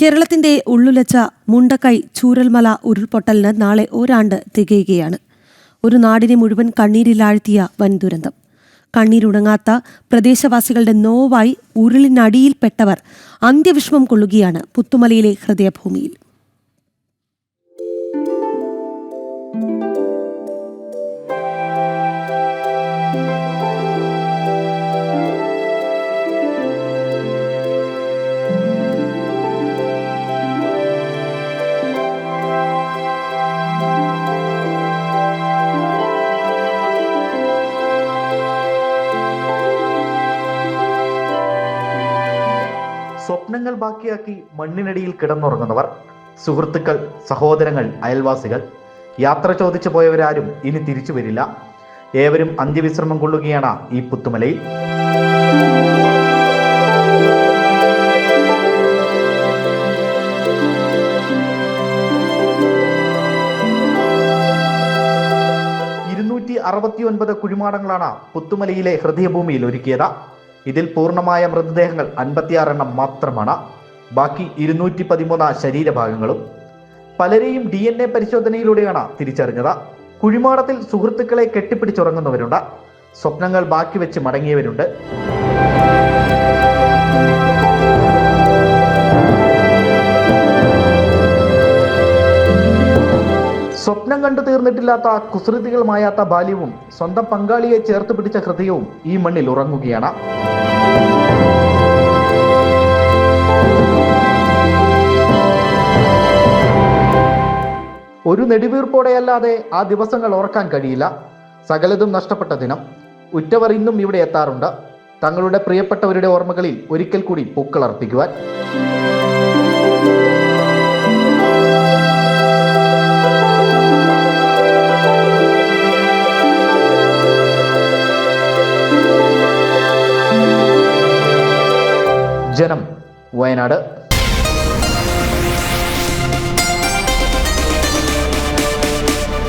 കേരളത്തിന്റെ ഉള്ളുലച്ച മുണ്ടക്കൈ ചൂരൽമല ഉരുൾപൊട്ടലിന് നാളെ ഒരാണ്ട് തികയുകയാണ്. ഒരു നാടിനെ മുഴുവൻ കണ്ണീരിലാഴ്ത്തിയ വൻ ദുരന്തം. കണ്ണീരുണങ്ങാത്ത പ്രദേശവാസികളുടെ നോവായി ഉരുളിനടിയിൽപ്പെട്ടവർ അന്ത്യവിഷമം കൊള്ളുകയാണ് പുത്തുമലയിലെ ഹൃദയഭൂമിയിൽ. സ്വപ്നങ്ങൾ ബാക്കിയാക്കി മണ്ണിനടിയിൽ കിടന്നുറങ്ങുന്നവർ, സുഹൃത്തുക്കൾ, സഹോദരങ്ങൾ, അയൽവാസികൾ, യാത്ര ചോദിച്ചു പോയവരാരും ഇനി തിരിച്ചു വരില്ല. ഏവരും അന്ത്യവിശ്രമം കൊള്ളുകയാണ് ഈ പുത്തുമലയിൽ. കുഴിമാടങ്ങളാണ് പുത്തുമലയിലെ ഹൃദയഭൂമിയിൽ ഒരുക്കിയത്. ഇതിൽ പൂർണ്ണമായ മൃതദേഹങ്ങൾ 56 എണ്ണം മാത്രമാണ്. ബാക്കി 213 ശരീരഭാഗങ്ങളും. പലരെയും DNA പരിശോധനയിലൂടെയാണ് തിരിച്ചറിഞ്ഞത്. കുഴിമാടത്തിൽ സുഹൃത്തുക്കളെ കെട്ടിപ്പിടിച്ചുറങ്ങുന്നവരുണ്ട്. സ്വപ്നങ്ങൾ ബാക്കി വെച്ച് മടങ്ങിയവരുണ്ട്. സ്വപ്നം കണ്ടു തീർന്നിട്ടില്ലാത്ത, കുസൃതികൾ മായാത്ത ബാല്യവും സ്വന്തം പങ്കാളിയെ ചേർത്ത് പിടിച്ച ഹൃദയവും ഈ മണ്ണിൽ ഉറങ്ങുകയാണ്. ഒരു നെടുവീർപ്പോടെയല്ലാതെ ആ ദിവസങ്ങൾ ഓർക്കാൻ കഴിയില്ല. സകലതും നഷ്ടപ്പെട്ട ദിനം. ഉറ്റവർ ഇന്നും ഇവിടെ എത്താറുണ്ട്, തങ്ങളുടെ പ്രിയപ്പെട്ടവരുടെ ഓർമ്മകളിൽ ഒരിക്കൽ കൂടി പൂക്കളർപ്പിക്കുവാൻ. ജനം, വയനാട്.